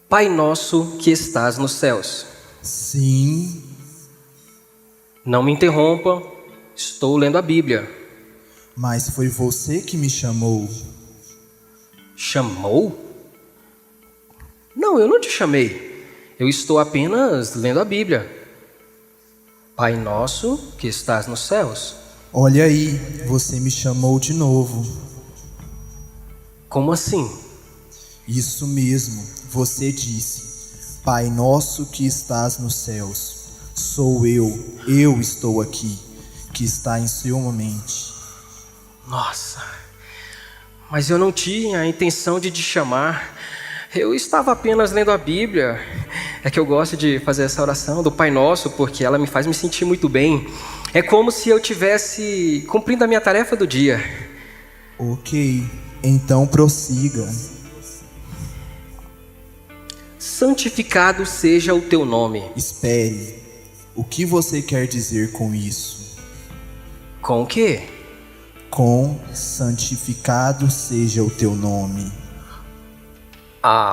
Pai nosso que estás nos céus. Sim. Não me interrompa, estou lendo a Bíblia. Mas foi você que me chamou. Chamou? Não, eu não te chamei. Eu estou apenas lendo a Bíblia. Pai nosso que estás nos céus. Olha aí, você me chamou de novo. Como assim? Isso mesmo, você disse: Pai nosso que estás nos céus. Sou eu estou aqui, que está em sua mente. Nossa, mas eu não tinha a intenção de te chamar. Eu estava apenas lendo a Bíblia. É que eu gosto de fazer essa oração do Pai Nosso, porque ela me faz me sentir muito bem. É como se eu estivesse cumprindo a minha tarefa do dia. Ok, então prossiga. Santificado seja o teu nome. Espere, o que você quer dizer com isso? Com o quê? Com santificado seja o teu nome.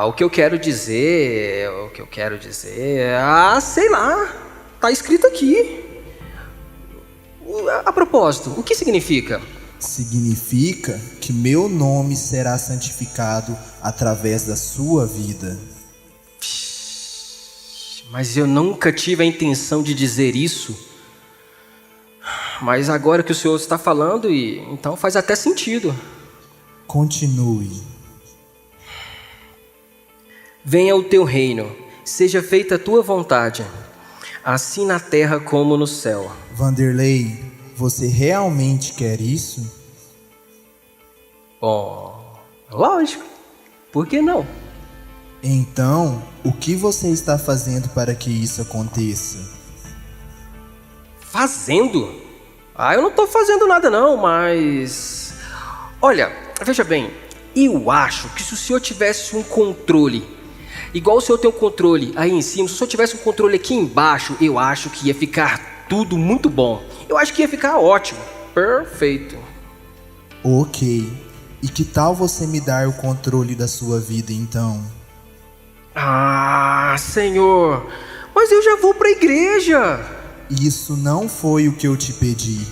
O que eu quero dizer, sei lá, tá escrito aqui. A propósito, o que significa? Significa que meu nome será santificado através da sua vida. Mas eu nunca tive a intenção de dizer isso. Mas agora que o Senhor está falando, então faz até sentido. Continue. Venha o teu reino, seja feita a tua vontade, assim na terra como no céu. Vanderlei, você realmente quer isso? Bom, lógico. Por que não? Então, o que você está fazendo para que isso aconteça? Fazendo? Eu não estou fazendo nada não, mas... Olha, veja bem, eu acho que se o senhor tivesse um controle, igual o senhor tem um controle aí em cima, se o senhor tivesse um controle aqui embaixo, eu acho que ia ficar tudo muito bom. Eu acho que ia ficar ótimo, perfeito. Ok, e que tal você me dar o controle da sua vida então? Senhor, mas eu já vou para a igreja. Isso não foi o que eu te pedi.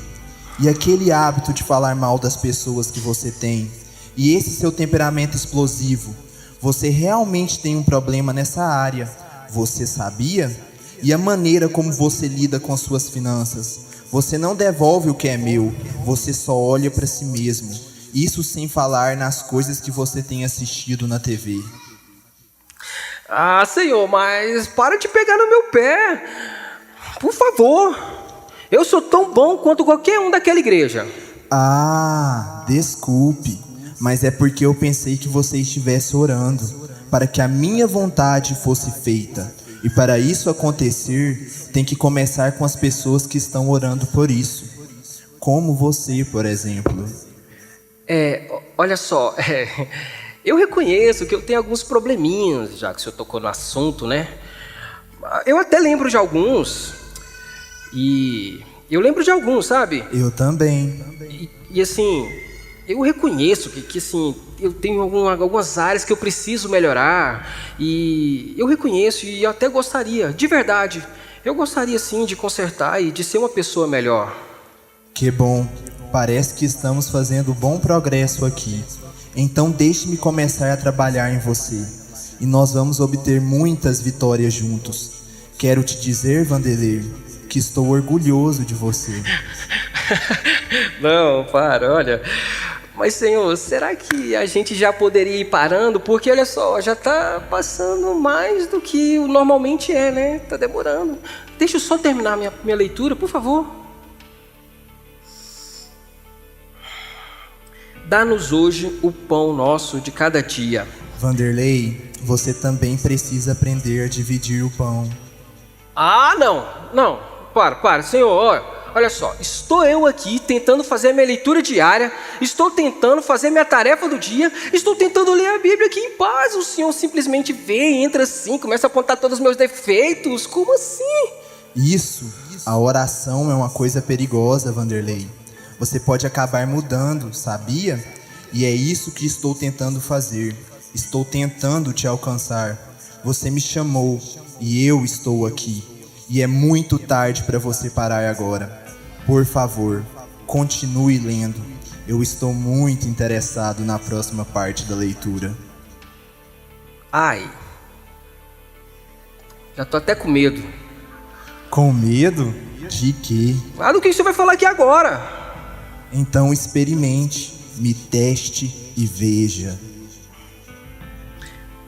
E aquele hábito de falar mal das pessoas que você tem, e esse seu temperamento explosivo, você realmente tem um problema nessa área. Você sabia? E a maneira como você lida com as suas finanças. Você não devolve o que é meu, você só olha para si mesmo. Isso sem falar nas coisas que você tem assistido na TV. Senhor, mas para de pegar no meu pé. Por favor. Eu sou tão bom quanto qualquer um daquela igreja. Desculpe, mas é porque eu pensei que você estivesse orando para que a minha vontade fosse feita. E para isso acontecer, tem que começar com as pessoas que estão orando por isso. Como você, por exemplo. Olha só, eu reconheço que eu tenho alguns probleminhas, já que o senhor tocou no assunto, né? Eu até lembro de alguns. E eu lembro de alguns, sabe? Eu também. E assim, eu reconheço que assim, eu tenho algumas áreas que eu preciso melhorar. E eu reconheço e eu até gostaria, de verdade, eu gostaria sim de consertar e de ser uma pessoa melhor. Que bom, parece que estamos fazendo bom progresso aqui. Então deixe-me começar a trabalhar em você. E nós vamos obter muitas vitórias juntos. Quero te dizer, Vanderlei, que estou orgulhoso de você. Não, olha. Mas, Senhor, será que a gente já poderia ir parando? Porque, olha só, já está passando mais do que normalmente é, né? Está demorando. Deixa eu só terminar minha leitura, por favor. Dá-nos hoje o pão nosso de cada dia. Vanderlei, você também precisa aprender a dividir o pão. Não. Para, Senhor. olha só, estou eu aqui tentando fazer a minha leitura diária, estou tentando fazer minha tarefa do dia, estou tentando ler a Bíblia aqui em paz. O Senhor simplesmente vê e entra assim, começa a apontar todos os meus defeitos. Como assim? Isso, a oração é uma coisa perigosa, Vanderlei. Você pode acabar mudando, sabia? E é isso que estou tentando fazer. Estou tentando te alcançar. Você me chamou e eu estou aqui. E é muito tarde para você parar agora. Por favor, continue lendo. Eu estou muito interessado na próxima parte da leitura. Ai, já tô até com medo. Com medo? De quê? Ah, do que você vai falar aqui agora? Então experimente, me teste e veja.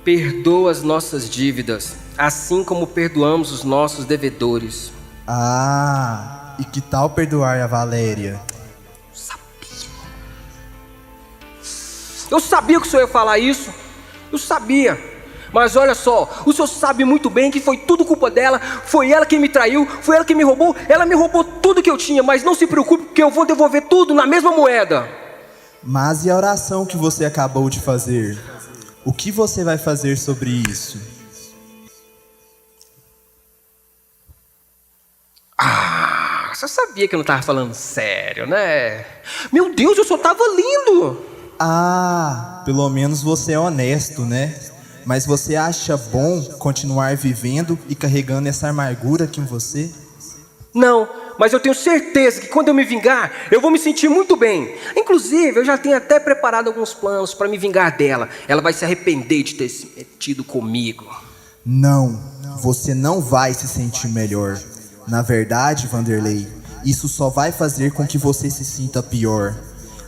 Perdoa as nossas dívidas, assim como perdoamos os nossos devedores. Ah, e que tal perdoar a Valéria? Eu sabia que o senhor ia falar isso. Eu sabia. Mas olha só, o senhor sabe muito bem que foi tudo culpa dela. Foi ela quem me traiu, foi ela quem me roubou. Ela me roubou tudo que eu tinha, mas não se preocupe, porque eu vou devolver tudo na mesma moeda. Mas e a oração que você acabou de fazer? O que você vai fazer sobre isso? Ah, você sabia que eu não estava falando sério, né? Meu Deus, eu só estava lindo. Ah, pelo menos você é honesto, né? Mas você acha bom continuar vivendo e carregando essa amargura aqui em você? Não, mas eu tenho certeza que quando eu me vingar, eu vou me sentir muito bem. Inclusive, eu já tenho até preparado alguns planos para me vingar dela. Ela vai se arrepender de ter se metido comigo. Não, você não vai se sentir melhor. Na verdade, Vanderlei, isso só vai fazer com que você se sinta pior.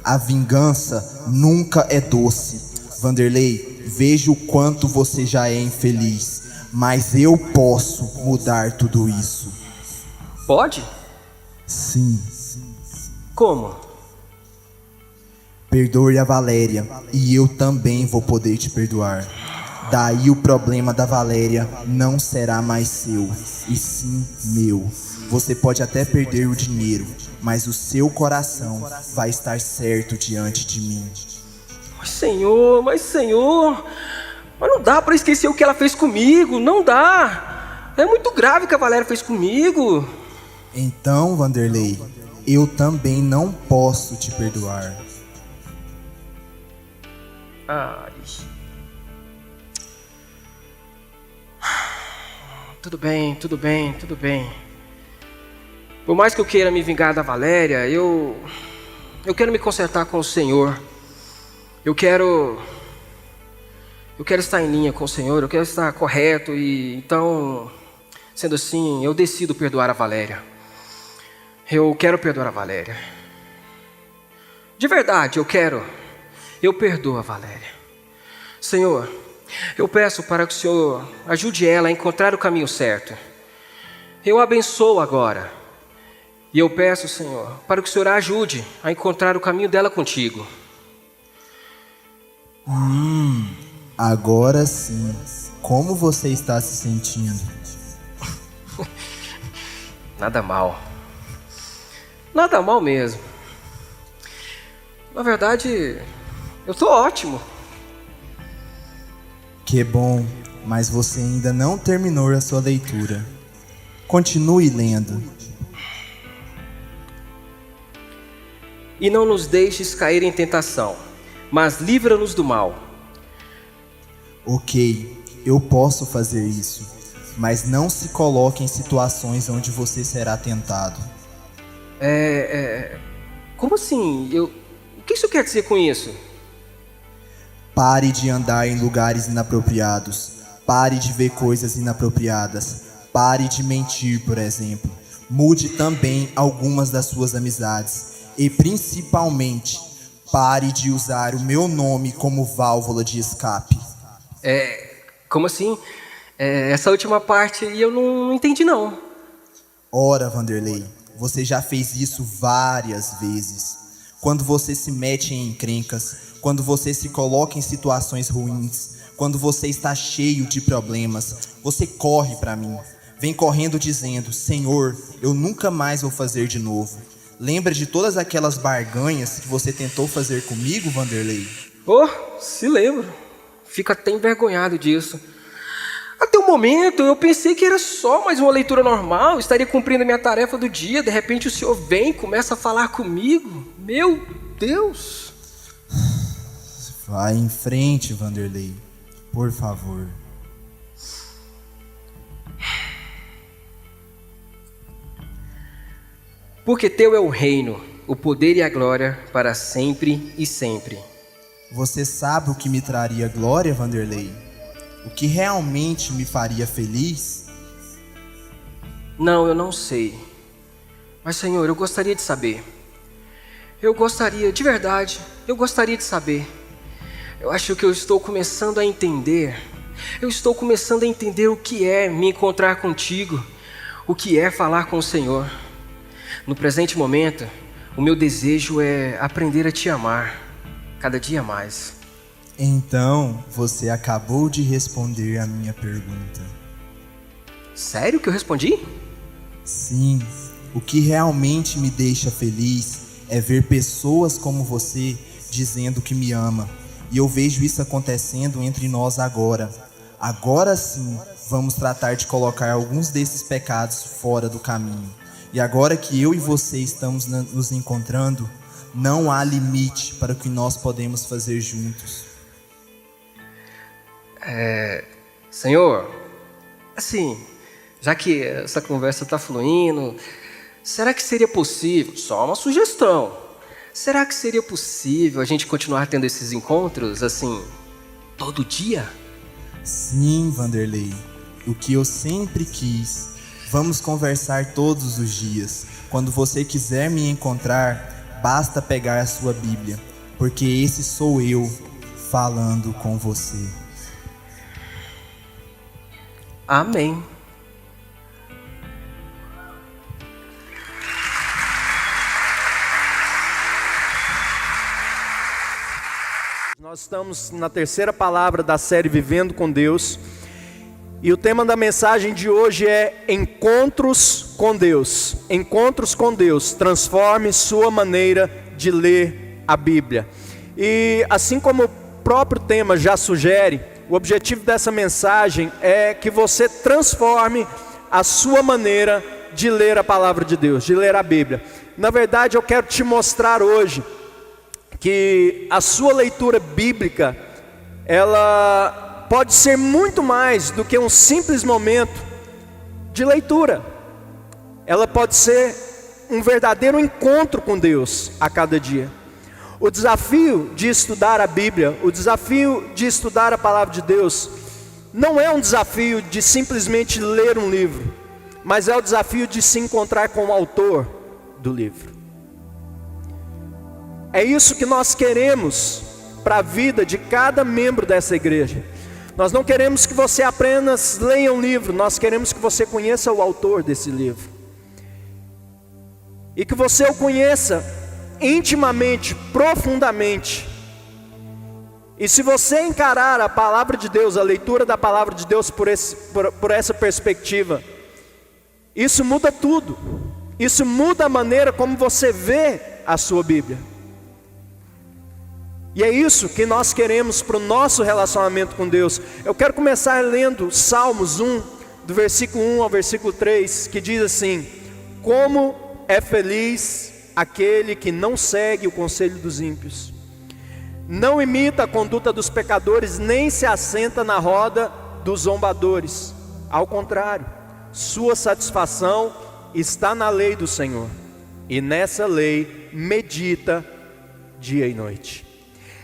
A vingança nunca é doce. Vanderlei, veja o quanto você já é infeliz, mas eu posso mudar tudo isso. Pode? Sim. Como? Perdoe a Valéria e eu também vou poder te perdoar. Daí o problema da Valéria não será mais seu, e sim meu. Você pode até perder o dinheiro, mas o seu coração vai estar certo diante de mim. Mas não dá pra esquecer o que ela fez comigo, não dá. É muito grave o que a Valéria fez comigo. Então, Vanderlei, eu também não posso te perdoar. Ai. Tudo bem. Por mais que eu queira me vingar da Valéria, eu quero me consertar com o Senhor. Eu quero estar em linha com o Senhor, eu quero estar correto e então, sendo assim, eu decido perdoar a Valéria. Eu quero perdoar a Valéria. De verdade, eu perdoo a Valéria. Senhor, eu peço para que o Senhor ajude ela a encontrar o caminho certo. Eu a abençoo agora. E eu peço, Senhor, para que o Senhor a ajude a encontrar o caminho dela contigo. Agora sim. Como você está se sentindo? Nada mal. Nada mal mesmo. Na verdade, eu estou ótimo. Que bom, mas você ainda não terminou a sua leitura. Continue lendo. E não nos deixes cair em tentação, mas livra-nos do mal. Ok, eu posso fazer isso, mas não se coloque em situações onde você será tentado. Como assim? O que isso quer dizer com isso? Pare de andar em lugares inapropriados. Pare de ver coisas inapropriadas. Pare de mentir, por exemplo. Mude também algumas das suas amizades. E principalmente, pare de usar o meu nome como válvula de escape. Como assim? Essa última parte eu não entendi não. Ora, Vanderlei, você já fez isso várias vezes. Quando você se mete em encrencas, quando você se coloca em situações ruins, quando você está cheio de problemas, você corre para mim. vem correndo dizendo: Senhor, eu nunca mais vou fazer de novo. Lembra de todas aquelas barganhas que você tentou fazer comigo, Vanderlei? Oh, se lembro. Fico até envergonhado disso. Até o momento eu pensei que era só mais uma leitura normal, estaria cumprindo a minha tarefa do dia. De repente o senhor vem e começa a falar comigo. Meu Deus! Vai em frente, Vanderlei, por favor. Porque teu é o reino, o poder e a glória para sempre e sempre. Você sabe o que me traria glória, Vanderlei? O que realmente me faria feliz? Não, eu não sei. Mas, Senhor, eu gostaria de saber. De verdade, eu gostaria de saber. Eu acho que eu estou começando a entender. Eu estou começando a entender o que é me encontrar contigo, o que é falar com o Senhor. No presente momento, o meu desejo é aprender a te amar cada dia mais. Então, você acabou de responder a minha pergunta. Sério que eu respondi? Sim, o que realmente me deixa feliz é ver pessoas como você dizendo que me ama. E eu vejo isso acontecendo entre nós agora. Agora sim, vamos tratar de colocar alguns desses pecados fora do caminho. E agora que eu e você estamos nos encontrando, não há limite para o que nós podemos fazer juntos. Senhor, assim, já que essa conversa está fluindo, será que seria possível, só uma sugestão, será que seria possível a gente continuar tendo esses encontros, assim, todo dia? Sim, Vanderlei, o que eu sempre quis. Vamos conversar todos os dias. Quando você quiser me encontrar, basta pegar a sua Bíblia, porque esse sou eu falando com você. Amém. Nós estamos na terceira palavra da série Vivendo com Deus. E o tema da mensagem de hoje é Encontros com Deus. Encontros com Deus. Transforme sua maneira de ler a Bíblia. E assim como o próprio tema já sugere, o objetivo dessa mensagem é que você transforme a sua maneira de ler a palavra de Deus, de ler a Bíblia. Na verdade, eu quero te mostrar hoje que a sua leitura bíblica, ela pode ser muito mais do que um simples momento de leitura. Ela pode ser um verdadeiro encontro com Deus a cada dia. O desafio de estudar a Bíblia, o desafio de estudar a palavra de Deus, não é um desafio de simplesmente ler um livro, mas é o desafio de se encontrar com o autor do livro. É isso que nós queremos para a vida de cada membro dessa igreja. Nós não queremos que você apenas leia um livro, nós queremos que você conheça o autor desse livro. E que você o conheça intimamente, profundamente. E se você encarar a palavra de Deus, a leitura da palavra de Deus por essa perspectiva, isso muda tudo. Isso muda a maneira como você vê a sua Bíblia. E é isso que nós queremos para o nosso relacionamento com Deus. Eu quero começar lendo Salmos 1, do versículo 1 ao versículo 3, que diz assim: como é feliz aquele que não segue o conselho dos ímpios, não imita a conduta dos pecadores, nem se assenta na roda dos zombadores. Ao contrário, sua satisfação está na lei do Senhor, e nessa lei medita dia e noite.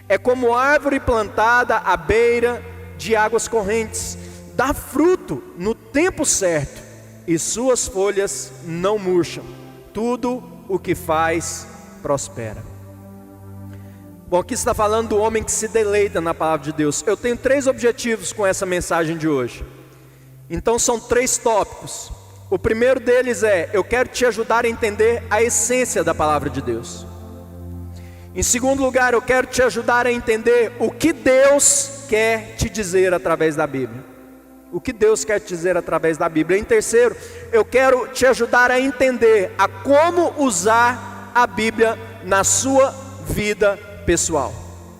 É como árvore plantada à beira de águas correntes, dá fruto no tempo certo, e suas folhas não murcham. Tudo o que faz prospera. Bom, aqui está falando do homem que se deleita na palavra de Deus. Eu tenho 3 objetivos com essa mensagem de hoje. Então são 3 tópicos. O primeiro deles é: eu quero te ajudar a entender a essência da palavra de Deus. Em segundo lugar, eu quero te ajudar a entender o que Deus quer te dizer através da Bíblia. o que Deus quer te dizer através da Bíblia. Em terceiro, eu quero te ajudar a entender a como usar a Bíblia na sua vida pessoal,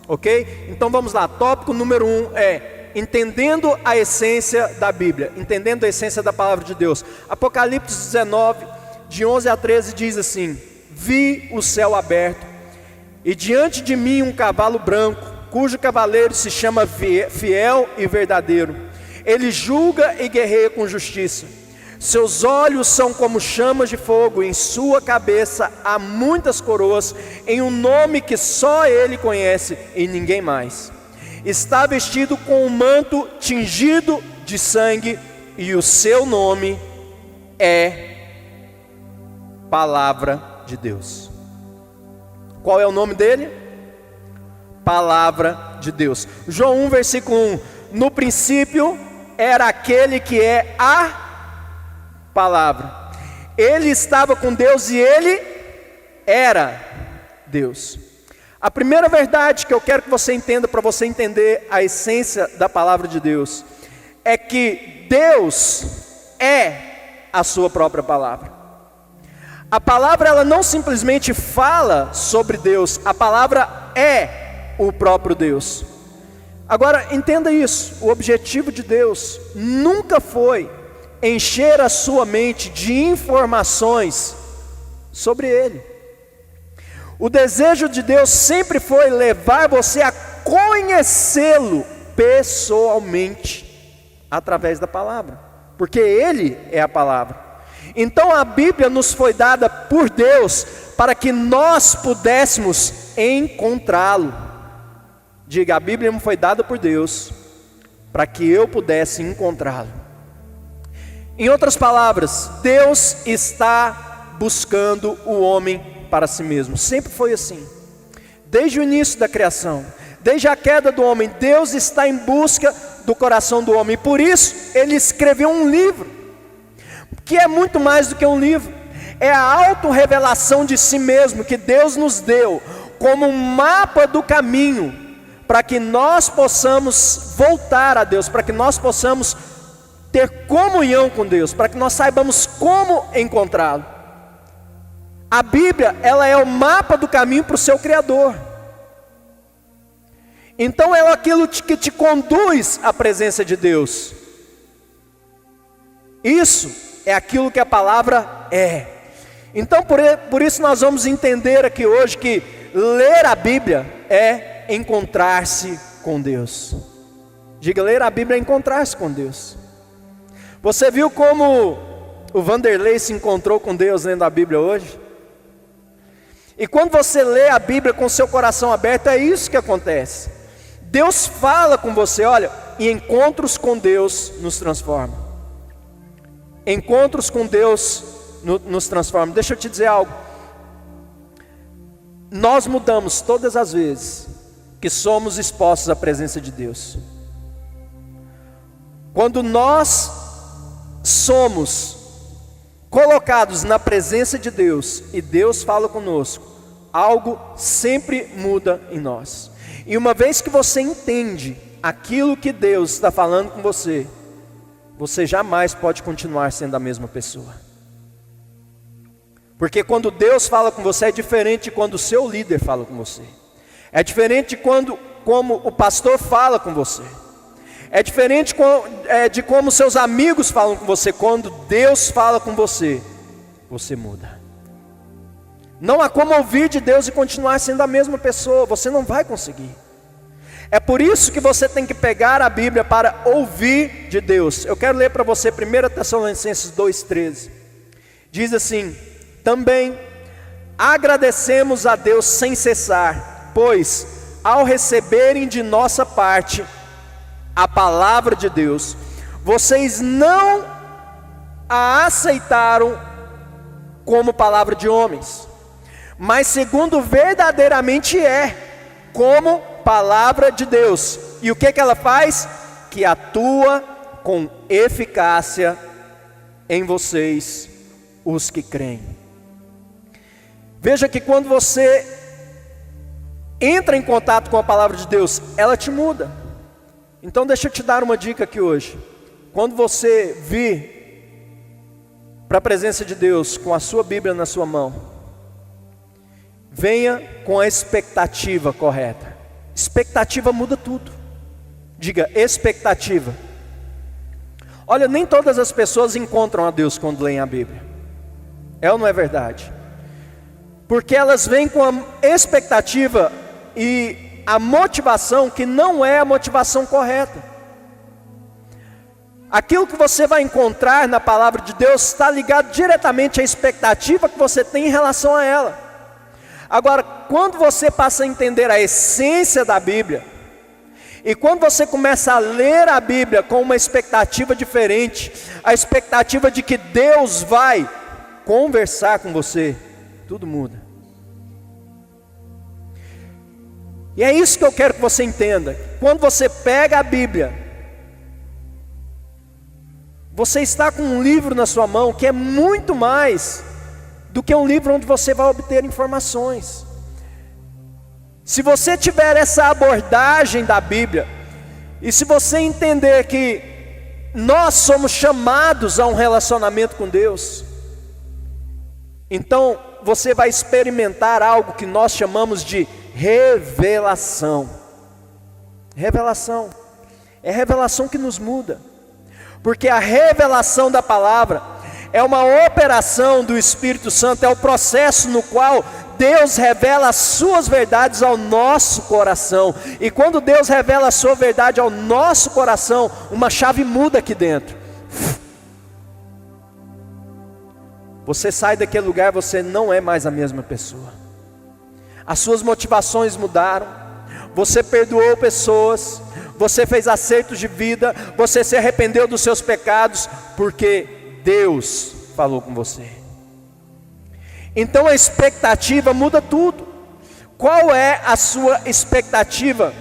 ok? Então vamos lá, tópico número 1 é entendendo a essência da Bíblia, entendendo a essência da palavra de Deus. Apocalipse 19, de 11 a 13 diz assim: vi o céu aberto, e diante de mim um cavalo branco, cujo cavaleiro se chama Fiel e Verdadeiro. Ele julga e guerreia com justiça. Seus olhos são como chamas de fogo, em sua cabeça há muitas coroas, em um nome que só ele conhece e ninguém mais. Está vestido com um manto tingido de sangue, e o seu nome é Palavra de Deus. Qual é o nome dele? Palavra de Deus. João 1, versículo 1: no princípio era aquele que é a palavra. Ele estava com Deus e ele era Deus. A primeira verdade que eu quero que você entenda, para você entender a essência da palavra de Deus, é que Deus é a sua própria palavra. A palavra, ela não simplesmente fala sobre Deus, a palavra é o próprio Deus. Agora entenda isso, o objetivo de Deus nunca foi encher a sua mente de informações sobre Ele. O desejo de Deus sempre foi levar você a conhecê-lo pessoalmente, através da palavra, porque Ele é a palavra. Então a Bíblia nos foi dada por Deus, para que nós pudéssemos encontrá-lo. Diga, a Bíblia me foi dada por Deus, para que eu pudesse encontrá-lo. Em outras palavras, Deus está buscando o homem para si mesmo. Sempre foi assim. Desde o início da criação, desde a queda do homem, Deus está em busca do coração do homem. E por isso, Ele escreveu um livro, que é muito mais do que um livro. É a autorrevelação de si mesmo, que Deus nos deu, como um mapa do caminho, para que nós possamos voltar a Deus, para que nós possamos ter comunhão com Deus, para que nós saibamos como encontrá-lo. A Bíblia, ela é o mapa do caminho para o seu Criador. Então é aquilo que te conduz à presença de Deus. Isso é aquilo que a palavra é. Então por isso nós vamos entender aqui hoje que ler a Bíblia é encontrar-se com Deus. Diga, ler a Bíblia é encontrar-se com Deus. Você viu como o Vanderlei se encontrou com Deus lendo a Bíblia hoje? E quando você lê a Bíblia com seu coração aberto, é isso que acontece. Deus fala com você, olha, e encontros com Deus nos transformam. Encontros com Deus nos transformam. Deixa eu te dizer algo. Nós mudamos todas as vezes que somos expostos à presença de Deus. Quando nós somos colocados na presença de Deus e Deus fala conosco, algo sempre muda em nós. E uma vez que você entende aquilo que Deus está falando com você, você jamais pode continuar sendo a mesma pessoa. Porque quando Deus fala com você é diferente de quando o seu líder fala com você. É diferente de como o pastor fala com você. É diferente de como seus amigos falam com você. Quando Deus fala com você, você muda. Não há como ouvir de Deus e continuar sendo a mesma pessoa. Você não vai conseguir. É por isso que você tem que pegar a Bíblia para ouvir de Deus. Eu quero ler para você 1 Tessalonicenses 2,13. Diz assim: também agradecemos a Deus sem cessar, pois ao receberem de nossa parte a palavra de Deus, vocês não a aceitaram como palavra de homens, mas segundo verdadeiramente é, como palavra de Deus. E o que ela faz? Que atua com eficácia em vocês, os que creem. Veja que quando você entra em contato com a palavra de Deus, ela te muda. Então deixa eu te dar uma dica aqui hoje. quando você vir para a presença de Deus com a sua Bíblia na sua mão, venha com a expectativa correta. Expectativa muda tudo. Diga, expectativa. Olha, nem todas as pessoas encontram a Deus quando leem a Bíblia. É ou não é verdade? Porque elas vêm com a expectativa e a motivação que não é a motivação correta. Aquilo que você vai encontrar na palavra de Deus está ligado diretamente à expectativa que você tem em relação a ela. Agora, quando você passa a entender a essência da Bíblia, e quando você começa a ler a Bíblia com uma expectativa diferente, a expectativa de que Deus vai conversar com você, tudo muda. E é isso que eu quero que você entenda. Quando você pega a Bíblia, você está com um livro na sua mão que é muito mais do que um livro onde você vai obter informações. Se você tiver essa abordagem da Bíblia, e se você entender que nós somos chamados a um relacionamento com Deus, então você vai experimentar algo que nós chamamos de revelação. Revelação. É revelação que nos muda. Porque a revelação da palavra é uma operação do Espírito Santo, é o processo no qual Deus revela as suas verdades ao nosso coração. E quando Deus revela a sua verdade ao nosso coração, uma chave muda aqui dentro. Você sai daquele lugar, você não é mais a mesma pessoa. As suas motivações mudaram. Você perdoou pessoas. Você fez acertos de vida. Você se arrependeu dos seus pecados, porque Deus falou com você. Então a expectativa muda tudo. Qual é a sua expectativa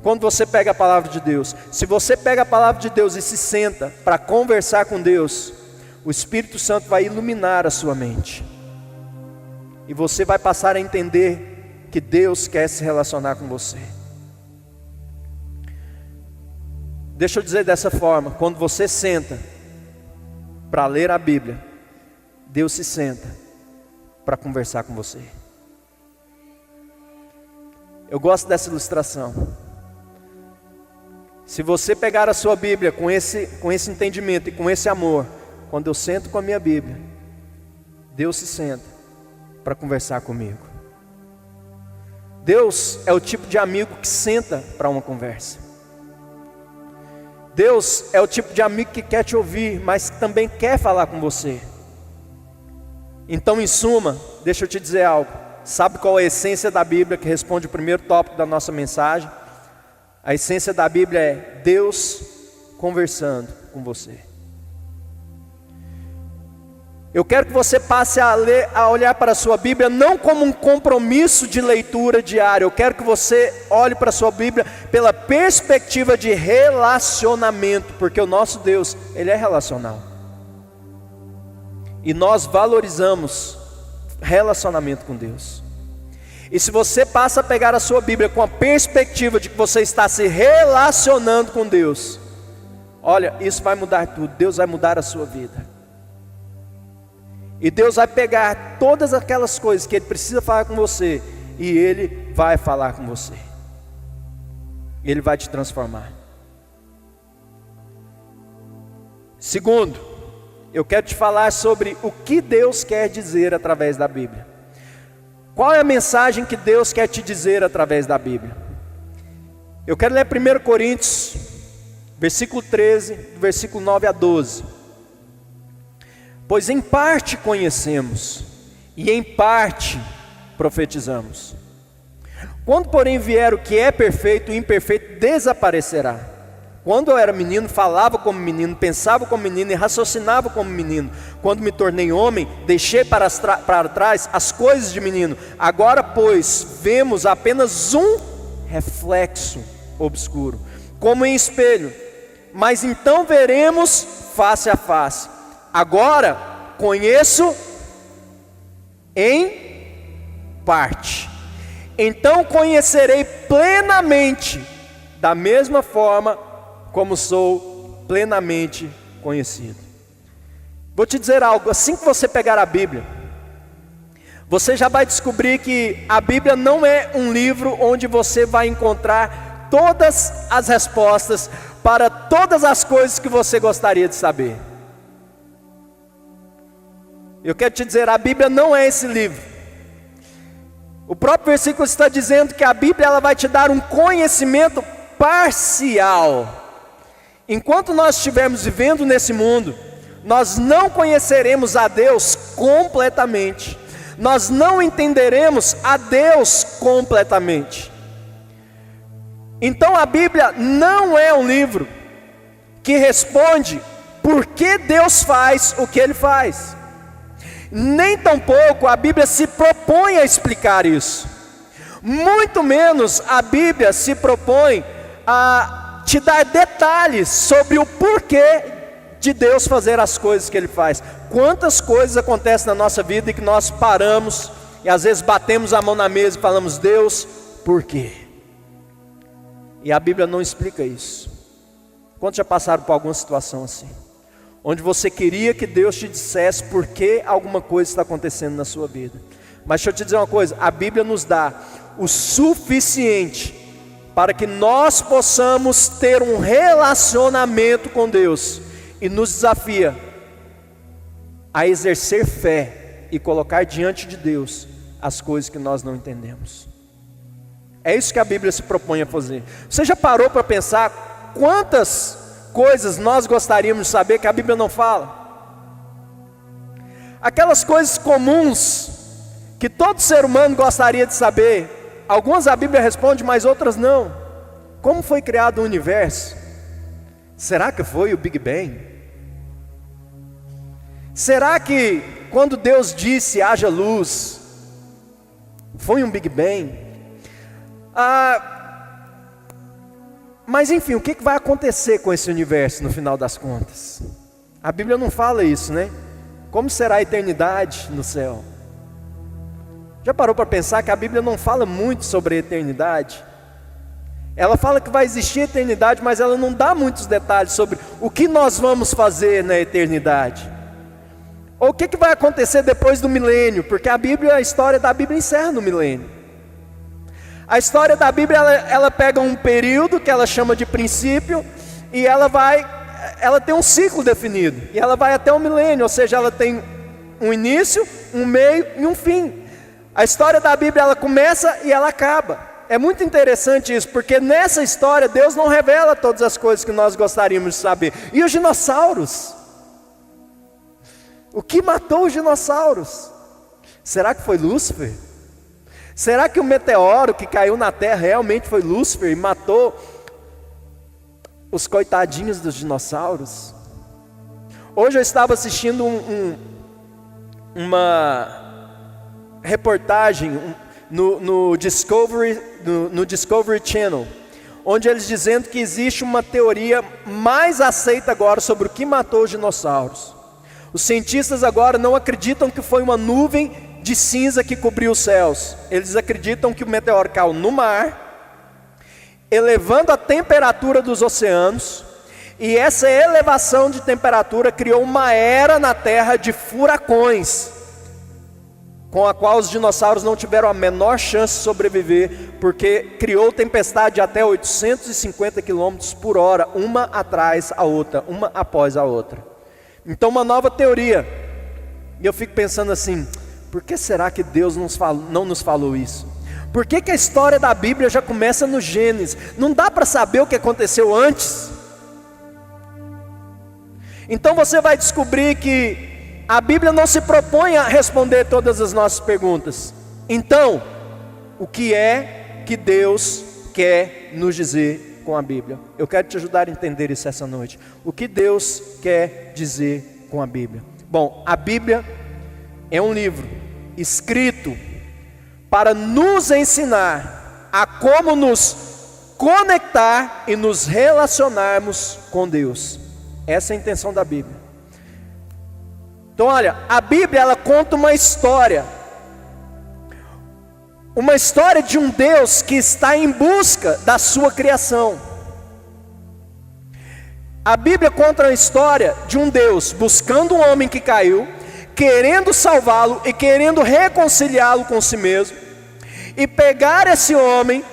quando você pega a palavra de Deus? Se você pega a palavra de Deus e se senta para conversar com Deus, o Espírito Santo vai iluminar a sua mente. E você vai passar a entender que Deus quer se relacionar com você. Deixa eu dizer dessa forma, quando você senta para ler a Bíblia, Deus se senta para conversar com você. Eu gosto dessa ilustração. Se você pegar a sua Bíblia com esse entendimento e com esse amor, quando eu sento com a minha Bíblia, Deus se senta para conversar comigo. Deus é o tipo de amigo que senta para uma conversa. Deus é o tipo de amigo que quer te ouvir, mas também quer falar com você. Então, em suma, deixa eu te dizer algo. Sabe qual é a essência da Bíblia, que responde o primeiro tópico da nossa mensagem? A essência da Bíblia é Deus conversando com você. Eu quero que você passe a olhar para a sua Bíblia não como um compromisso de leitura diária. Eu quero que você olhe para a sua Bíblia pela perspectiva de relacionamento, porque o nosso Deus, Ele é relacional. E nós valorizamos relacionamento com Deus. E se você passa a pegar a sua Bíblia com a perspectiva de que você está se relacionando com Deus, olha, isso vai mudar tudo. Deus vai mudar a sua vida. E Deus vai pegar todas aquelas coisas que Ele precisa falar com você, e Ele vai falar com você. Ele vai te transformar. Segundo, eu quero te falar sobre o que Deus quer dizer através da Bíblia. Qual é a mensagem que Deus quer te dizer através da Bíblia? Eu quero ler 1 Coríntios, versículo 13, versículo 9 a 12. Pois em parte conhecemos, e em parte profetizamos. Quando porém vier o que é perfeito, o imperfeito desaparecerá. Quando eu era menino, falava como menino, pensava como menino e raciocinava como menino. Quando me tornei homem, deixei para trás as coisas de menino. Agora, pois, vemos apenas um reflexo obscuro, como em espelho. Mas então veremos face a face. Agora conheço em parte. Então conhecerei plenamente, da mesma forma como sou plenamente conhecido. Vou te dizer algo, assim que você pegar a Bíblia, você já vai descobrir que a Bíblia não é um livro onde você vai encontrar todas as respostas para todas as coisas que você gostaria de saber. Eu quero te dizer, a Bíblia não é esse livro. O próprio versículo está dizendo que a Bíblia ela vai te dar um conhecimento parcial. Enquanto nós estivermos vivendo nesse mundo, nós não conheceremos a Deus completamente. Nós não entenderemos a Deus completamente. Então a Bíblia não é um livro que responde por que Deus faz o que Ele faz. Nem tampouco a Bíblia se propõe a explicar isso. Muito menos a Bíblia se propõe a te dar detalhes sobre o porquê de Deus fazer as coisas que Ele faz. Quantas coisas acontecem na nossa vida e que nós paramos e às vezes batemos a mão na mesa e falamos: Deus, por quê? E a Bíblia não explica isso. Quantos já passaram por alguma situação assim? Onde você queria que Deus te dissesse por que alguma coisa está acontecendo na sua vida. Mas deixa eu te dizer uma coisa, a Bíblia nos dá o suficiente para que nós possamos ter um relacionamento com Deus. E nos desafia a exercer fé e colocar diante de Deus as coisas que nós não entendemos. É isso que a Bíblia se propõe a fazer. Você já parou para pensar quantas coisas nós gostaríamos de saber que a Bíblia não fala? Aquelas coisas comuns que todo ser humano gostaria de saber, algumas a Bíblia responde, mas outras não. Como foi criado o universo? Será que foi o Big Bang? Será que quando Deus disse haja luz, foi um Big Bang? Mas enfim, o que vai acontecer com esse universo no final das contas? A Bíblia não fala isso, né? Como será a eternidade no céu? Já parou para pensar que a Bíblia não fala muito sobre a eternidade? Ela fala que vai existir eternidade, mas ela não dá muitos detalhes sobre o que nós vamos fazer na eternidade. Ou o que vai acontecer depois do milênio, porque a história da Bíblia encerra no milênio. A história da Bíblia, ela pega um período que ela chama de princípio, e ela tem um ciclo definido, e ela vai até o milênio, ou seja, ela tem um início, um meio e um fim. A história da Bíblia, ela começa e ela acaba. É muito interessante isso, porque nessa história Deus não revela todas as coisas que nós gostaríamos de saber. E os dinossauros? O que matou os dinossauros? Será que foi Lúcifer? Será que o meteoro que caiu na Terra realmente foi Lúcifer e matou os coitadinhos dos dinossauros? Hoje eu estava assistindo uma reportagem no Discovery Channel, onde eles dizendo que existe uma teoria mais aceita agora sobre o que matou os dinossauros. Os cientistas agora não acreditam que foi uma nuvem de cinza que cobriu os céus. Eles acreditam que o meteoro caiu no mar, elevando a temperatura dos oceanos, e essa elevação de temperatura criou uma era na Terra de furacões, com a qual os dinossauros não tiveram a menor chance de sobreviver, porque criou tempestade de até 850 km por hora, uma atrás a outra, uma após a outra. Então uma nova teoria, e eu fico pensando assim, por que será que Deus não nos falou isso? Por que a história da Bíblia já começa no Gênesis? Não dá para saber o que aconteceu antes? Então você vai descobrir que a Bíblia não se propõe a responder todas as nossas perguntas. Então, o que é que Deus quer nos dizer com a Bíblia? Eu quero te ajudar a entender isso essa noite. O que Deus quer dizer com a Bíblia? Bom, a Bíblia é um livro escrito para nos ensinar a como nos conectar e nos relacionarmos com Deus. Essa é a intenção da Bíblia. Então olha, a Bíblia ela conta uma história de um Deus que está em busca da sua criação. A Bíblia conta a história de um Deus buscando um homem que caiu, querendo salvá-lo e querendo reconciliá-lo com si mesmo, e pegar esse homem,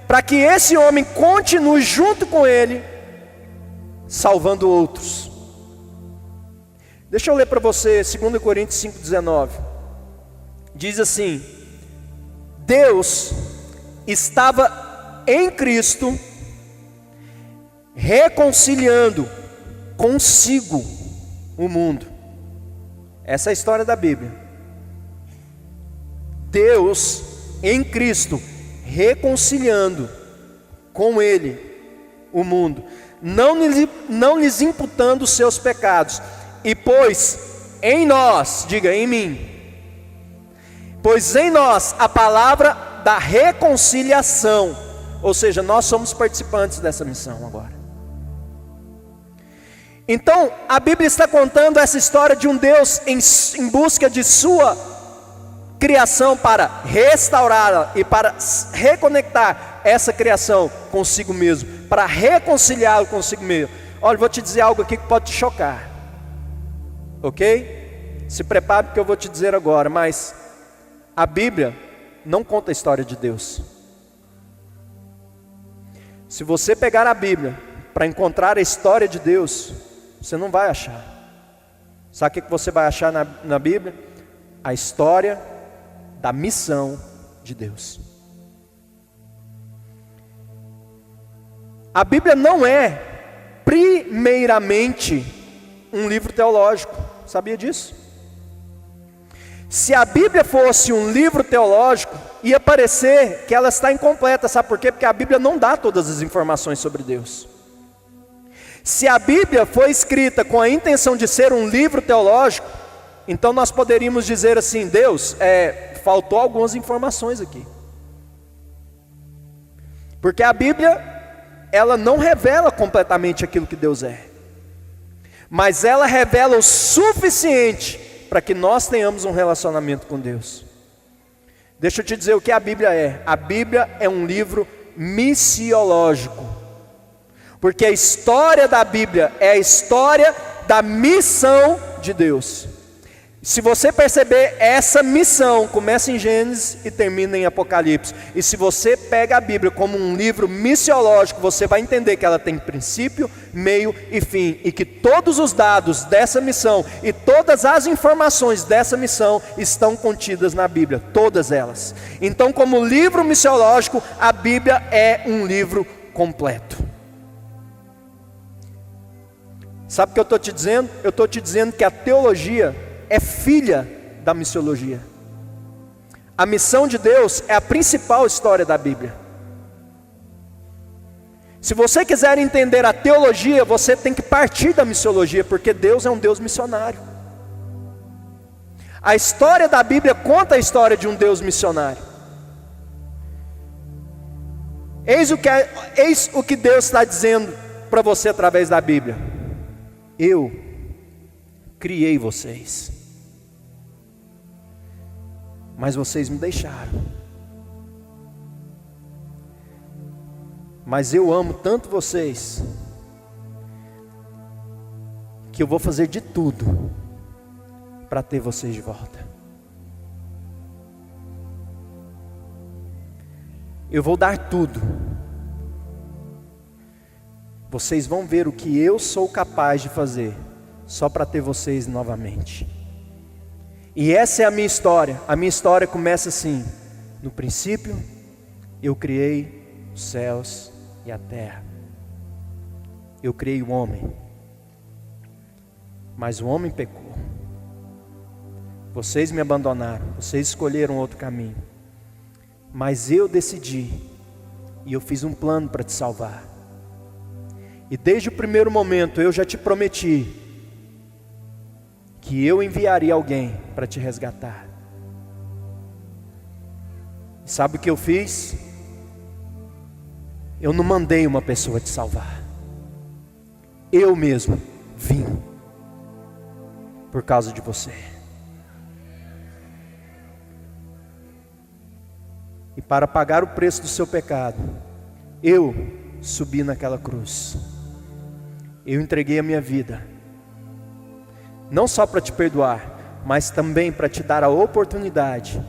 para que esse homem continue junto com ele, salvando outros. Deixa eu ler para você 2 Coríntios 5,19. Diz assim: Deus estava em Cristo, reconciliando consigo o mundo. Essa é a história da Bíblia. Deus em Cristo, reconciliando com Ele o mundo, não lhes imputando os seus pecados, e pôs em nós, diga em mim, pois em nós a palavra da reconciliação, ou seja, nós somos participantes dessa missão agora. Então, a Bíblia está contando essa história de um Deus em busca de sua criação para restaurá-la e para reconectar essa criação consigo mesmo, para reconciliá-lo consigo mesmo. Olha, vou te dizer algo aqui que pode te chocar, ok? Se prepare porque eu vou te dizer agora, mas a Bíblia não conta a história de Deus. Se você pegar a Bíblia para encontrar a história de Deus, você não vai achar. Sabe o que você vai achar na Bíblia? A história da missão de Deus. A Bíblia não é primeiramente um livro teológico. Sabia disso? Se a Bíblia fosse um livro teológico, ia parecer que ela está incompleta. Sabe por quê? Porque a Bíblia não dá todas as informações sobre Deus. Se a Bíblia foi escrita com a intenção de ser um livro teológico, então nós poderíamos dizer assim: Deus, faltou algumas informações aqui. Porque a Bíblia, ela não revela completamente aquilo que Deus é, mas ela revela o suficiente para que nós tenhamos um relacionamento com Deus. Deixa eu te dizer o que a Bíblia é. A Bíblia é um livro missiológico, porque a história da Bíblia é a história da missão de Deus. Se você perceber, essa missão começa em Gênesis e termina em Apocalipse. E se você pega a Bíblia como um livro missiológico, você vai entender que ela tem princípio, meio e fim, e que todos os dados dessa missão e todas as informações dessa missão estão contidas na Bíblia, todas elas. Então, como livro missiológico, a Bíblia é um livro completo. Sabe o que eu estou te dizendo? Eu estou te dizendo que a teologia é filha da missiologia. A missão de Deus é a principal história da Bíblia. Se você quiser entender a teologia, você tem que partir da missiologia, porque Deus é um Deus missionário. A história da Bíblia conta a história de um Deus missionário. Eis o que Deus está dizendo para você através da Bíblia: eu criei vocês, mas vocês me deixaram. Mas eu amo tanto vocês, que eu vou fazer de tudo para ter vocês de volta. Eu vou dar tudo. Vocês vão ver o que eu sou capaz de fazer, só para ter vocês novamente. E essa é a minha história. A minha história começa assim: no princípio eu criei os céus e a terra. Eu criei o homem, mas o homem pecou. Vocês me abandonaram, vocês escolheram outro caminho, mas eu decidi, e eu fiz um plano para te salvar. E desde o primeiro momento eu já te prometi que eu enviaria alguém para te resgatar. E sabe o que eu fiz? Eu não mandei uma pessoa te salvar. Eu mesmo vim por causa de você. E para pagar o preço do seu pecado, eu subi naquela cruz. eu entreguei a minha vida, não só para te perdoar, mas também para te dar a oportunidade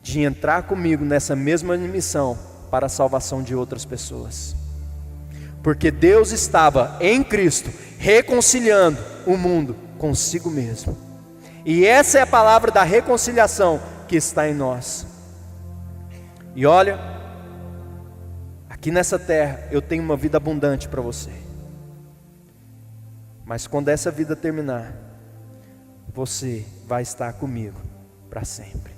de entrar comigo nessa mesma missão para a salvação de outras pessoas. Porque Deus estava em Cristo reconciliando o mundo consigo mesmo. E essa é a palavra da reconciliação que está em nós. E olha, aqui nessa terra eu tenho uma vida abundante para você. Mas quando essa vida terminar, você vai estar comigo para sempre.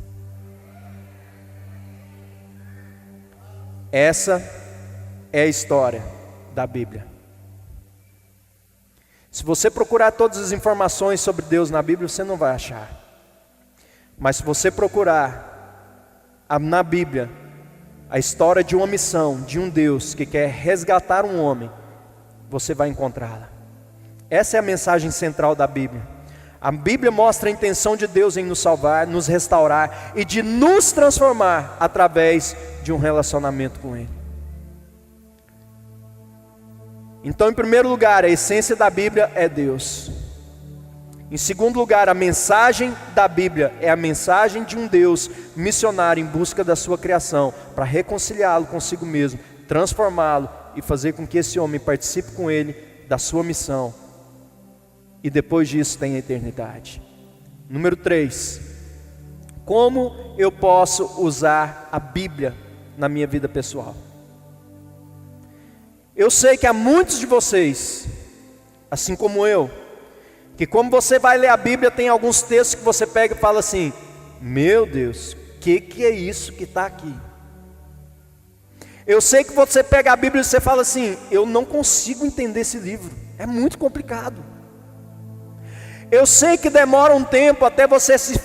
Essa é a história da Bíblia. Se você procurar todas as informações sobre Deus na Bíblia, você não vai achar. Mas se você procurar na Bíblia a história de uma missão, de um Deus que quer resgatar um homem, você vai encontrá-la. Essa é a mensagem central da Bíblia. A Bíblia mostra a intenção de Deus em nos salvar, nos restaurar e de nos transformar através de um relacionamento com Ele. Então, em primeiro lugar, a essência da Bíblia é Deus. Em segundo lugar, a mensagem da Bíblia é a mensagem de um Deus missionário em busca da sua criação, para reconciliá-lo consigo mesmo, transformá-lo e fazer com que esse homem participe com ele da sua missão. E depois disso tem a eternidade. Número 3. Como eu posso usar a Bíblia na minha vida pessoal? Eu sei que há muitos de vocês, assim como eu, que como você vai ler a Bíblia, tem alguns textos que você pega e fala assim: meu Deus, o que é isso que está aqui? Eu sei que você pega a Bíblia e você fala assim: eu não consigo entender esse livro, é muito complicado. Eu sei que demora um tempo até você se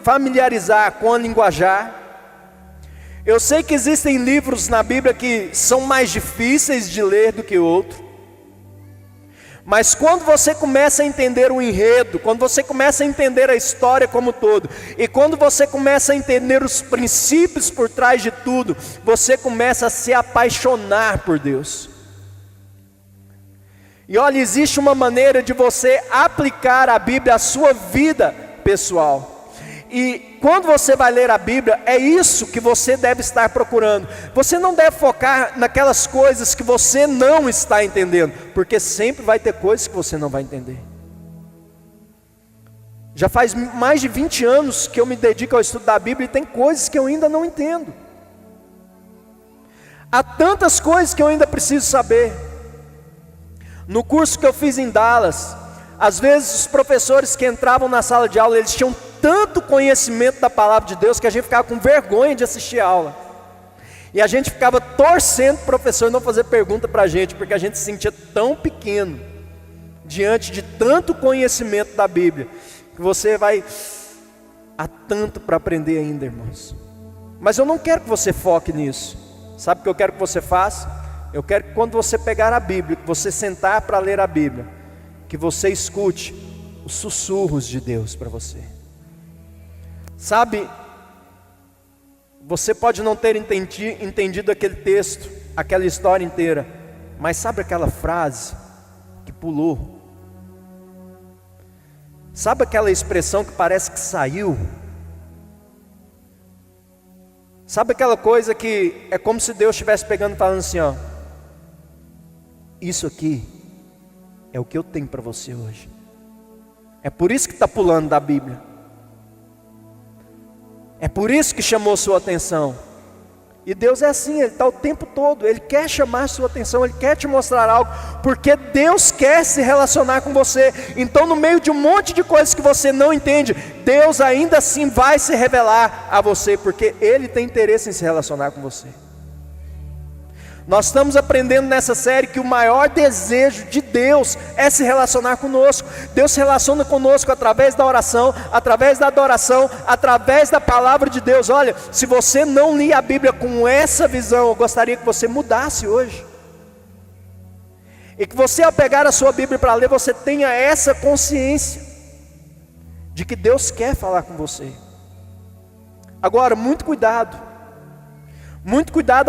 familiarizar com a linguajar. Eu sei que existem livros na Bíblia que são mais difíceis de ler do que outros. Mas quando você começa a entender o enredo, quando você começa a entender a história como um todo, e quando você começa a entender os princípios por trás de tudo, você começa a se apaixonar por Deus. E olha, existe uma maneira de você aplicar a Bíblia à sua vida pessoal. E quando você vai ler a Bíblia, é isso que você deve estar procurando. Você não deve focar naquelas coisas que você não está entendendo, porque sempre vai ter coisas que você não vai entender. Já faz mais de 20 anos que eu me dedico ao estudo da Bíblia e tem coisas que eu ainda não entendo. Há tantas coisas que eu ainda preciso saber. No curso que eu fiz em Dallas, às vezes os professores que entravam na sala de aula, eles tinham tanto conhecimento da palavra de Deus que a gente ficava com vergonha de assistir a aula. E a gente ficava torcendo para o professor não fazer pergunta para a gente, porque a gente se sentia tão pequeno diante de tanto conhecimento da Bíblia, que você vai há tanto para aprender ainda, irmãos. Mas eu não quero que você foque nisso. Sabe o que eu quero que você faça? Eu quero que quando você pegar a Bíblia, que você sentar para ler a Bíblia, que você escute os sussurros de Deus para você. Sabe, você pode não ter entendido aquele texto, aquela história inteira, mas sabe aquela frase que pulou? Sabe aquela expressão que parece que saiu? Sabe aquela coisa que é como se Deus estivesse pegando e falando assim, ó: isso aqui é o que eu tenho para você hoje. É por isso que está pulando da Bíblia. É por isso que chamou sua atenção. E Deus é assim, Ele está o tempo todo. Ele quer chamar sua atenção, Ele quer te mostrar algo, porque Deus quer se relacionar com você. Então no meio de um monte de coisas que você não entende, Deus ainda assim vai se revelar a você, porque Ele tem interesse em se relacionar com você. Nós estamos aprendendo nessa série que o maior desejo de Deus é se relacionar conosco. Deus se relaciona conosco através da oração, através da adoração, através da palavra de Deus. Olha, se você não lia a Bíblia com essa visão, eu gostaria que você mudasse hoje. E que você, ao pegar a sua Bíblia para ler, você tenha essa consciência de que Deus quer falar com você. Agora, muito cuidado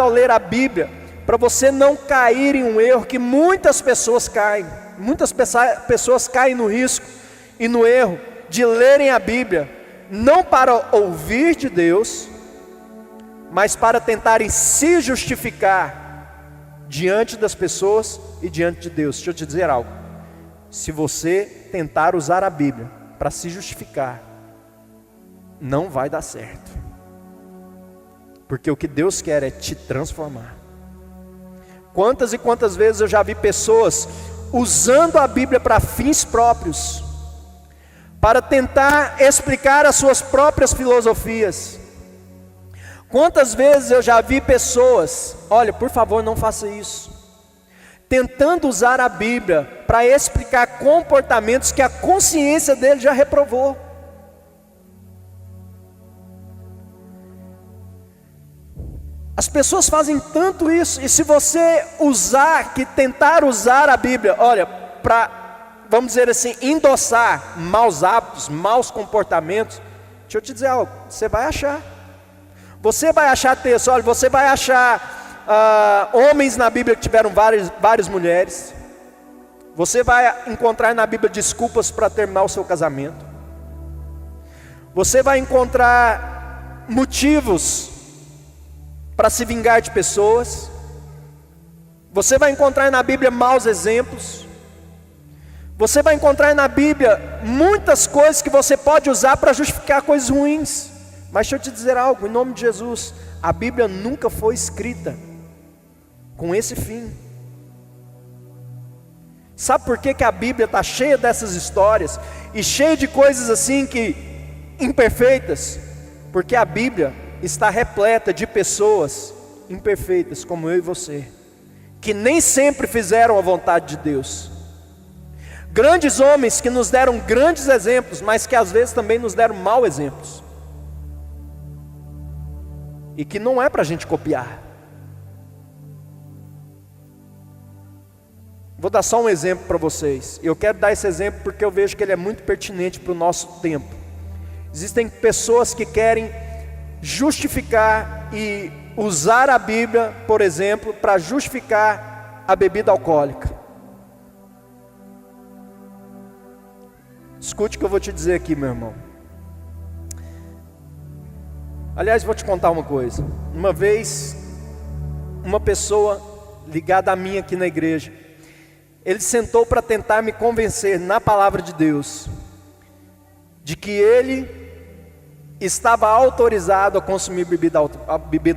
ao ler a Bíblia, para você não cair em um erro que muitas pessoas caem. Muitas pessoas caem no risco e no erro de lerem a Bíblia, não para ouvir de Deus, mas para tentarem se justificar diante das pessoas e diante de Deus. Deixa eu te dizer algo: se você tentar usar a Bíblia para se justificar, não vai dar certo, porque o que Deus quer é te transformar. Quantas e quantas vezes eu já vi pessoas usando a Bíblia para fins próprios, para tentar explicar as suas próprias filosofias. Quantas vezes eu já vi pessoas, olha, por favor, não faça isso, tentando usar a Bíblia para explicar comportamentos que a consciência dele já reprovou. As pessoas fazem tanto isso, e se você tentar usar a Bíblia, olha, para, vamos dizer assim, endossar maus hábitos, maus comportamentos, deixa eu te dizer algo, você vai achar. Você vai achar texto, olha, você vai achar homens na Bíblia que tiveram várias mulheres. Você vai encontrar na Bíblia desculpas para terminar o seu casamento. Você vai encontrar motivos para se vingar de pessoas. Você vai encontrar na Bíblia maus exemplos. Você vai encontrar na Bíblia muitas coisas que você pode usar para justificar coisas ruins. Mas deixa eu te dizer algo, em nome de Jesus, a Bíblia nunca foi escrita com esse fim. Sabe por que a Bíblia está cheia dessas histórias e cheia de coisas assim que imperfeitas? Porque a Bíblia está repleta de pessoas imperfeitas como eu e você, que nem sempre fizeram a vontade de Deus. Grandes homens que nos deram grandes exemplos, mas que às vezes também nos deram maus exemplos, e que não é para a gente copiar. Vou dar só um exemplo para vocês. Eu quero dar esse exemplo porque eu vejo que ele é muito pertinente para o nosso tempo. Existem pessoas que querem justificar e usar a Bíblia, por exemplo, para justificar a bebida alcoólica. Escute o que eu vou te dizer aqui, meu irmão. Aliás, vou te contar uma coisa. Uma vez, uma pessoa ligada a mim aqui na igreja, ele sentou para tentar me convencer na palavra de Deus de que ele estava autorizado a consumir bebida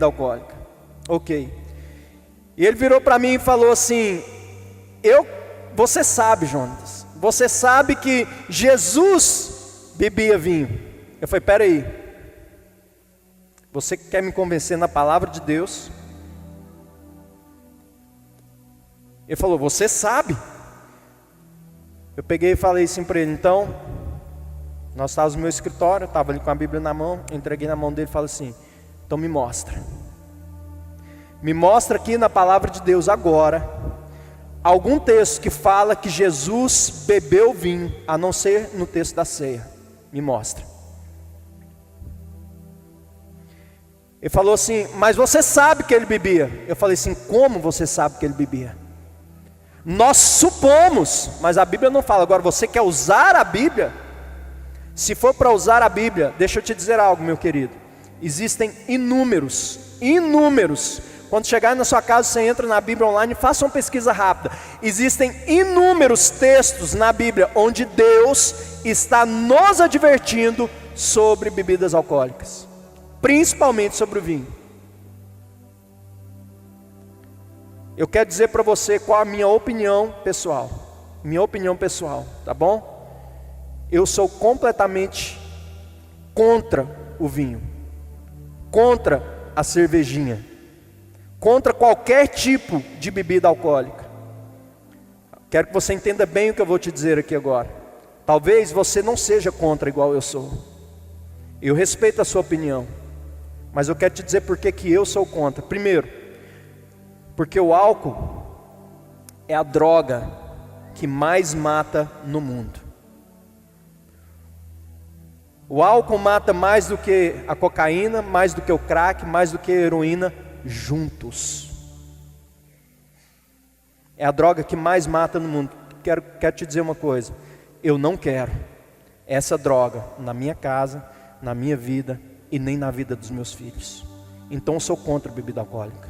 alcoólica. Ok. E ele virou para mim e falou assim: você sabe, Jonas, você sabe que Jesus bebia vinho. Eu falei: peraí, você quer me convencer na palavra de Deus? Ele falou: você sabe. Eu peguei e falei assim para ele: então, nós estávamos no meu escritório, eu estava ali com a Bíblia na mão, entreguei na mão dele e falei assim: então me mostra aqui na palavra de Deus agora, algum texto que fala que Jesus bebeu vinho, a não ser no texto da ceia. Me mostra. Ele falou assim: mas você sabe que ele bebia. Eu falei assim: como você sabe que ele bebia? Nós supomos, mas a Bíblia não fala. Agora, você quer usar a Bíblia? Se for para usar a Bíblia, deixa eu te dizer algo, meu querido. Existem inúmeros. Quando chegar na sua casa, você entra na Bíblia online, faça uma pesquisa rápida. Existem inúmeros textos na Bíblia onde Deus está nos advertindo sobre bebidas alcoólicas, principalmente sobre o vinho. Eu quero dizer para você qual a minha opinião pessoal. Tá bom? Eu sou completamente contra o vinho, contra a cervejinha, contra qualquer tipo de bebida alcoólica. Quero que você entenda bem o que eu vou te dizer aqui agora. Talvez você não seja contra igual eu sou. Eu respeito a sua opinião, mas eu quero te dizer por que eu sou contra. Primeiro, porque o álcool é a droga que mais mata no mundo. O álcool mata mais do que a cocaína, mais do que o crack, mais do que a heroína juntos. É a droga que mais mata no mundo. Quero te dizer uma coisa. Eu não quero essa droga na minha casa, na minha vida e nem na vida dos meus filhos. Então eu sou contra a bebida alcoólica.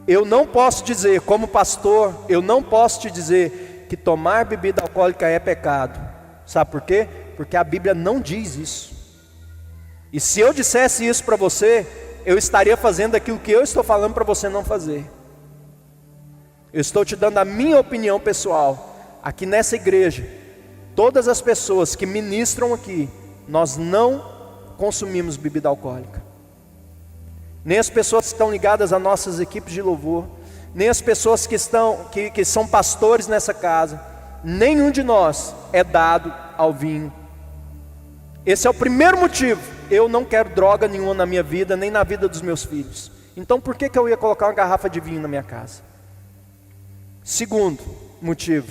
Eu não posso dizer, como pastor, eu não posso te dizer que tomar bebida alcoólica é pecado. Sabe por quê? Porque a Bíblia não diz isso. E se eu dissesse isso para você, eu estaria fazendo aquilo que eu estou falando para você não fazer. Eu estou te dando a minha opinião pessoal. Aqui nessa igreja, todas as pessoas que ministram aqui, nós não consumimos bebida alcoólica. Nem as pessoas que estão ligadas às nossas equipes de louvor, nem as pessoas que são pastores nessa casa, nenhum de nós é dado ao vinho. Esse é o primeiro motivo. Eu não quero droga nenhuma na minha vida, nem na vida dos meus filhos. Então por que eu ia colocar uma garrafa de vinho na minha casa? Segundo motivo,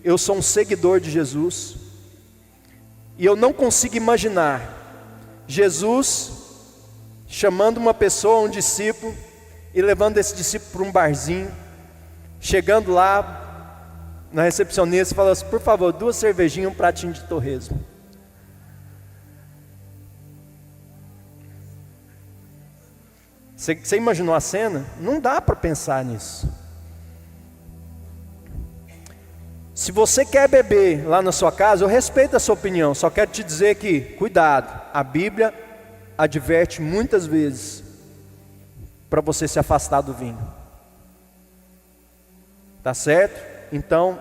eu sou um seguidor de Jesus, e eu não consigo imaginar Jesus chamando uma pessoa, um discípulo, e levando esse discípulo para um barzinho, chegando lá na recepcionista e falando assim: por favor, 2 cervejinhas e um pratinho de torresmo. Você imaginou a cena? Não dá para pensar nisso. Se você quer beber lá na sua casa, eu respeito a sua opinião, só quero te dizer que, cuidado, a Bíblia adverte muitas vezes para você se afastar do vinho. Tá certo? Então,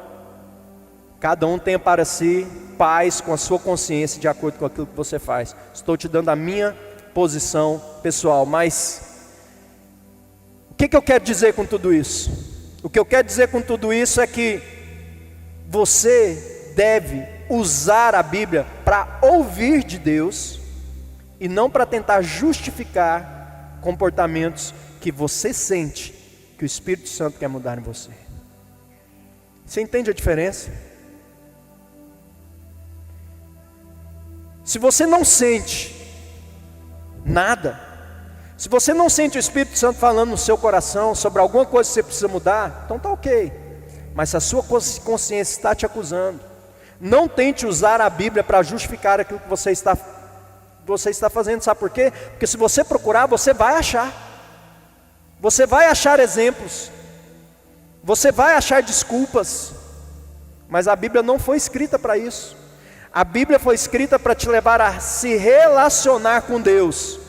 cada um tenha para si paz com a sua consciência de acordo com aquilo que você faz. Estou te dando a minha posição pessoal, mas o que eu quero dizer com tudo isso? O que eu quero dizer com tudo isso é que você deve usar a Bíblia para ouvir de Deus e não para tentar justificar comportamentos que você sente que o Espírito Santo quer mudar em você. Você entende a diferença? Se você não sente nada, se você não sente o Espírito Santo falando no seu coração sobre alguma coisa que você precisa mudar, então tá ok. Mas se a sua consciência está te acusando, não tente usar a Bíblia para justificar aquilo que você está fazendo. Sabe por quê? Porque se você procurar, você vai achar. Você vai achar exemplos. Você vai achar desculpas. Mas a Bíblia não foi escrita para isso. A Bíblia foi escrita para te levar a se relacionar com Deus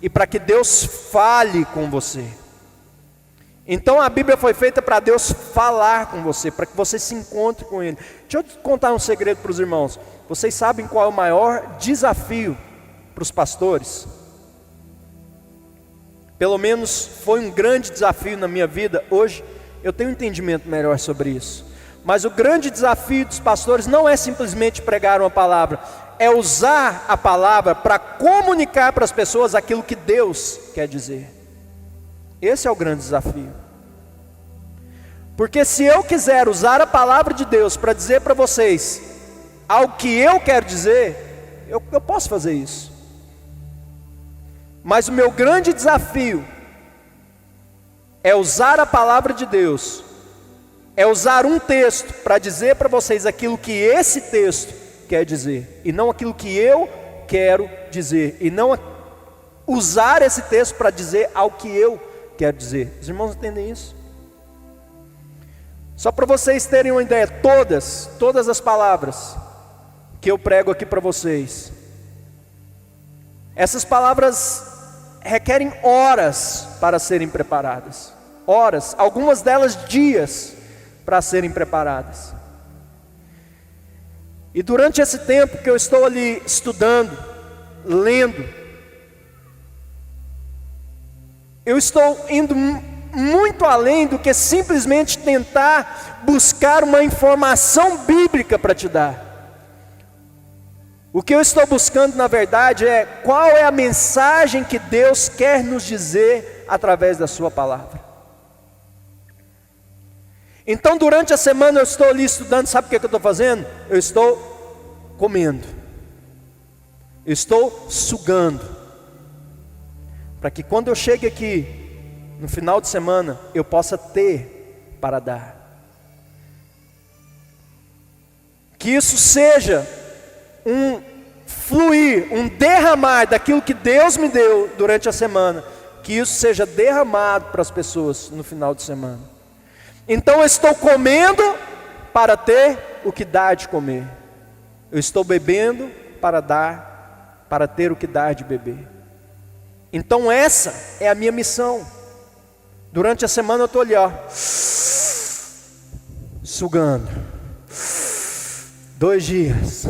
e para que Deus fale com você. Então a Bíblia foi feita para Deus falar com você, para que você se encontre com Ele. Deixa eu te contar um segredo para os irmãos. Vocês sabem qual é o maior desafio para os pastores? Pelo menos foi um grande desafio na minha vida. Hoje eu tenho um entendimento melhor sobre isso. Mas o grande desafio dos pastores não é simplesmente pregar uma palavra, é usar a palavra para comunicar para as pessoas aquilo que Deus quer dizer. Esse é o grande desafio. Porque se eu quiser usar a palavra de Deus para dizer para vocês algo que eu quero dizer, eu posso fazer isso. Mas o meu grande desafio é usar a palavra de Deus, é usar um texto para dizer para vocês aquilo que esse texto quer dizer, e não aquilo que eu quero dizer, e não usar esse texto para dizer algo que eu quero dizer. Os irmãos entendem isso? Só para vocês terem uma ideia, todas as palavras que eu prego aqui para vocês, essas palavras requerem horas para serem preparadas. Horas, algumas delas dias para serem preparadas. E durante esse tempo que eu estou ali estudando, lendo, eu estou indo muito além do que simplesmente tentar buscar uma informação bíblica para te dar. O que eu estou buscando, na verdade, é qual é a mensagem que Deus quer nos dizer através da sua palavra. Então, durante a semana eu estou ali estudando, sabe o que eu estou fazendo? Eu estou comendo, eu estou sugando, para que quando eu chegue aqui, no final de semana, eu possa ter para dar. Que isso seja um fluir, um derramar daquilo que Deus me deu durante a semana, que isso seja derramado para as pessoas no final de semana. Então eu estou comendo para ter o que dar de comer. Eu estou bebendo para dar, para ter o que dar de beber. Então essa é a minha missão. Durante a semana eu estou ali, ó, sugando. 2 dias,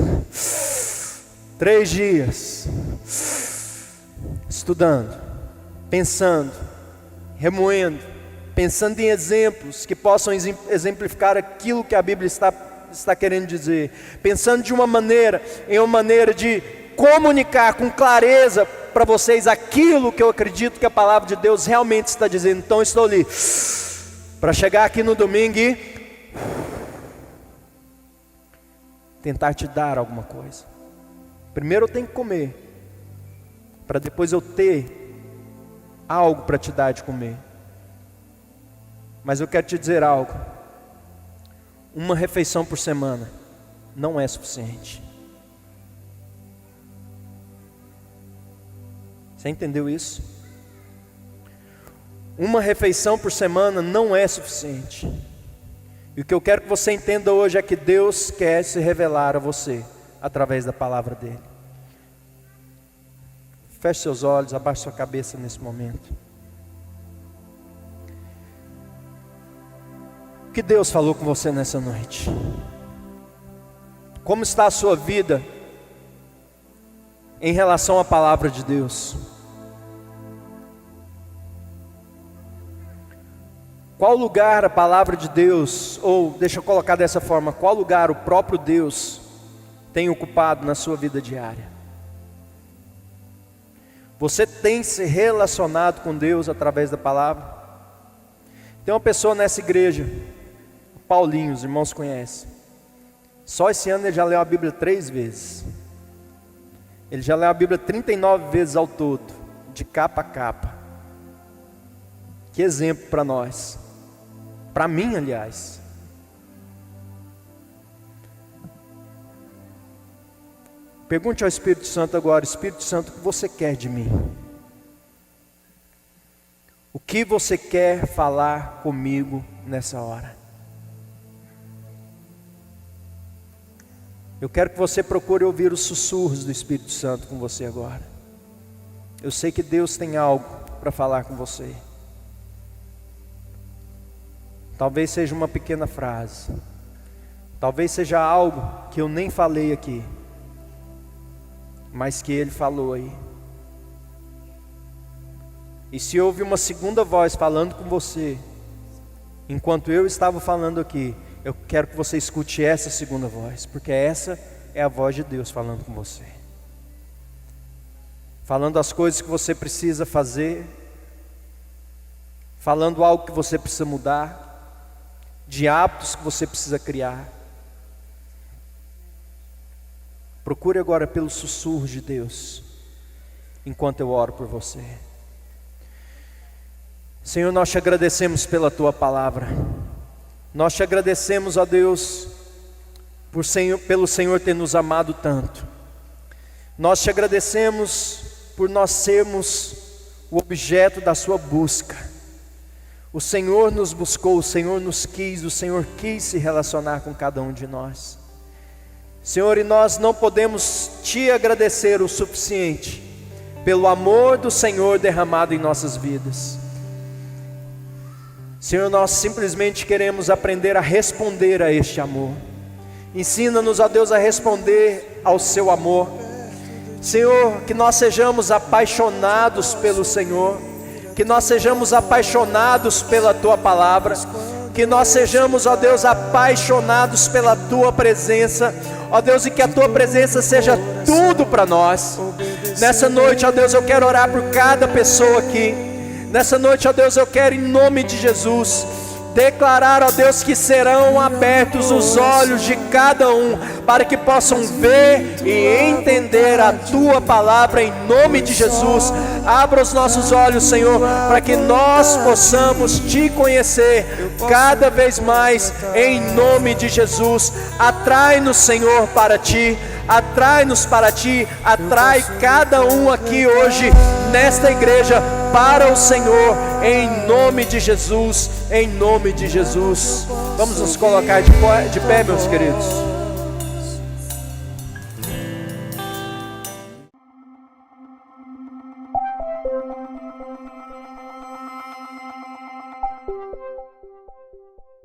3 dias, estudando, pensando, remoendo, pensando em exemplos que possam exemplificar aquilo que a Bíblia está querendo dizer, pensando em uma maneira de comunicar com clareza para vocês aquilo que eu acredito que a palavra de Deus realmente está dizendo. Então eu estou ali para chegar aqui no domingo e tentar te dar alguma coisa. Primeiro eu tenho que comer, para depois eu ter algo para te dar de comer. Mas eu quero te dizer algo: uma refeição por semana não é suficiente. Você entendeu isso? Uma refeição por semana não é suficiente. E o que eu quero que você entenda hoje é que Deus quer se revelar a você através da palavra dele. Feche seus olhos, abaixe sua cabeça nesse momento. O que Deus falou com você nessa noite? Como está a sua vida em relação à palavra de Deus? Qual lugar a palavra de Deus, ou deixa eu colocar dessa forma, qual lugar o próprio Deus tem ocupado na sua vida diária? Você tem se relacionado com Deus através da palavra? Tem uma pessoa nessa igreja, Paulinho, os irmãos conhecem. Só esse ano ele já leu a Bíblia 3 vezes. Ele já leu a Bíblia 39 vezes ao todo, de capa a capa. Que exemplo para nós. Para mim, aliás. Pergunte ao Espírito Santo agora: Espírito Santo, o que você quer de mim? O que você quer falar comigo nessa hora? Eu quero que você procure ouvir os sussurros do Espírito Santo com você agora. Eu sei que Deus tem algo para falar com você. Talvez seja uma pequena frase, talvez seja algo que eu nem falei aqui, mas que Ele falou aí. E se houve uma segunda voz falando com você, enquanto eu estava falando aqui, eu quero que você escute essa segunda voz, porque essa é a voz de Deus falando com você, falando as coisas que você precisa fazer, falando algo que você precisa mudar, de hábitos que você precisa criar. Procure agora pelo sussurro de Deus, enquanto eu oro por você. Senhor, nós te agradecemos pela Tua palavra. Nós te agradecemos, ó Deus, pelo Senhor ter nos amado tanto. Nós te agradecemos por nós sermos o objeto da sua busca. O Senhor nos buscou, o Senhor nos quis, o Senhor quis se relacionar com cada um de nós. Senhor, e nós não podemos te agradecer o suficiente pelo amor do Senhor derramado em nossas vidas. Senhor, nós simplesmente queremos aprender a responder a este amor. Ensina-nos, ó Deus, a responder ao seu amor. Senhor, que nós sejamos apaixonados pelo Senhor, que nós sejamos apaixonados pela Tua palavra, que nós sejamos, ó Deus, apaixonados pela Tua presença, ó Deus, e que a Tua presença seja tudo para nós. Nessa noite, ó Deus, eu quero orar por cada pessoa aqui. Nessa noite, ó Deus, eu quero, em nome de Jesus, declarar, ó Deus, que serão abertos os olhos de cada um, para que possam ver e entender a Tua palavra em nome de Jesus. Abra os nossos olhos, Senhor, para que nós possamos Te conhecer cada vez mais em nome de Jesus. Atrai-nos, Senhor, para Ti. Atrai-nos para Ti, atrai cada um aqui hoje, nesta igreja, para o Senhor, em nome de Jesus, em nome de Jesus. Vamos nos colocar de pé, meus queridos.